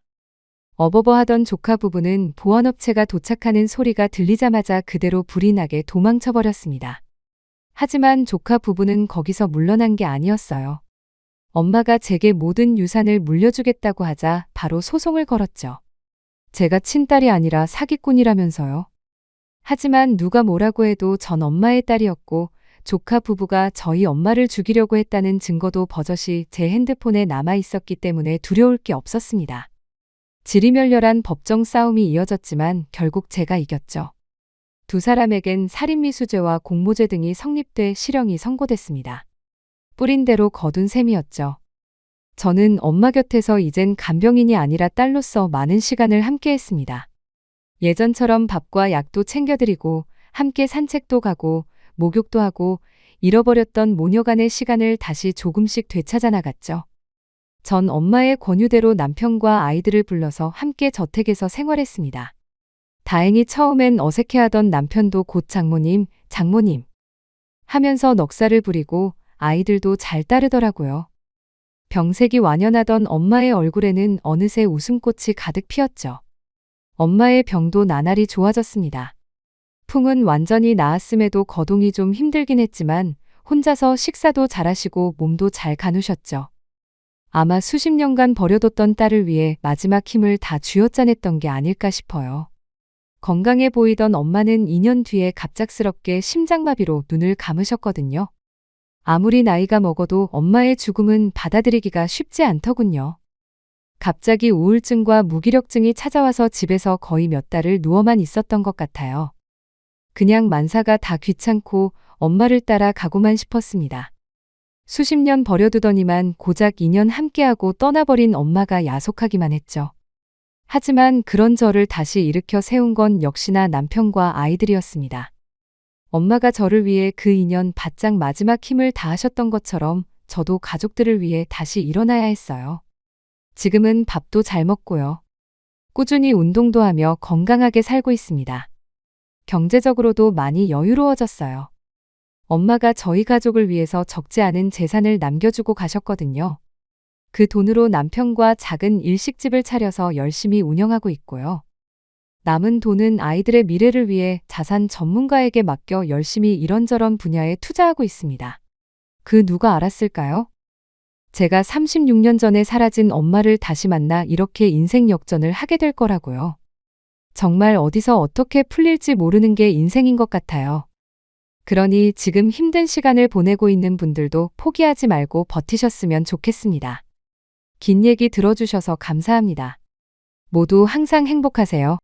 어버버 하던 조카 부부는 보안업체가 도착하는 소리가 들리자마자 그대로 불이 나게 도망쳐버렸습니다. 하지만 조카 부부는 거기서 물러난 게 아니었어요. 엄마가 제게 모든 유산을 물려주겠다고 하자 바로 소송을 걸었죠. 제가 친딸이 아니라 사기꾼이라면서요. 하지만 누가 뭐라고 해도 전 엄마의 딸이었고 조카 부부가 저희 엄마를 죽이려고 했다는 증거도 버젓이 제 핸드폰에 남아 있었기 때문에 두려울 게 없었습니다. 지리멸렬한 법정 싸움이 이어졌지만 결국 제가 이겼죠. 두 사람에겐 살인미수죄와 공모죄 등이 성립돼 실형이 선고됐습니다. 뿌린 대로 거둔 셈이었죠. 저는 엄마 곁에서 이젠 간병인이 아니라 딸로서 많은 시간을 함께했습니다. 예전처럼 밥과 약도 챙겨드리고 함께 산책도 가고 목욕도 하고 잃어버렸던 모녀간의 시간을 다시 조금씩 되찾아 나갔죠. 전 엄마의 권유대로 남편과 아이들을 불러서 함께 저택에서 생활했습니다. 다행히 처음엔 어색해하던 남편도 곧 장모님 하면서 넉살을 부리고 아이들도 잘 따르더라고요. 병색이 완연하던 엄마의 얼굴에는 어느새 웃음꽃이 가득 피었죠. 엄마의 병도 나날이 좋아졌습니다. 풍은 완전히 나았음에도 거동이 좀 힘들긴 했지만 혼자서 식사도 잘하시고 몸도 잘 가누셨죠. 아마 수십 년간 버려뒀던 딸을 위해 마지막 힘을 다 쥐어짜냈던 게 아닐까 싶어요. 건강해 보이던 엄마는 2년 뒤에 갑작스럽게 심장마비로 눈을 감으셨거든요. 아무리 나이가 먹어도 엄마의 죽음은 받아들이기가 쉽지 않더군요. 갑자기 우울증과 무기력증이 찾아와서 집에서 거의 몇 달을 누워만 있었던 것 같아요. 그냥 만사가 다 귀찮고 엄마를 따라 가고만 싶었습니다. 수십 년 버려두더니만 고작 2년 함께하고 떠나버린 엄마가 야속하기만 했죠. 하지만 그런 저를 다시 일으켜 세운 건 역시나 남편과 아이들이었습니다. 엄마가 저를 위해 그 2년 바짝 마지막 힘을 다하셨던 것처럼 저도 가족들을 위해 다시 일어나야 했어요. 지금은 밥도 잘 먹고요. 꾸준히 운동도 하며 건강하게 살고 있습니다. 경제적으로도 많이 여유로워졌어요. 엄마가 저희 가족을 위해서 적지 않은 재산을 남겨주고 가셨거든요. 그 돈으로 남편과 작은 일식집을 차려서 열심히 운영하고 있고요. 남은 돈은 아이들의 미래를 위해 자산 전문가에게 맡겨 열심히 이런저런 분야에 투자하고 있습니다. 그 누가 알았을까요? 제가 36년 전에 사라진 엄마를 다시 만나 이렇게 인생 역전을 하게 될 거라고요. 정말 어디서 어떻게 풀릴지 모르는 게 인생인 것 같아요. 그러니 지금 힘든 시간을 보내고 있는 분들도 포기하지 말고 버티셨으면 좋겠습니다. 긴 얘기 들어주셔서 감사합니다. 모두 항상 행복하세요.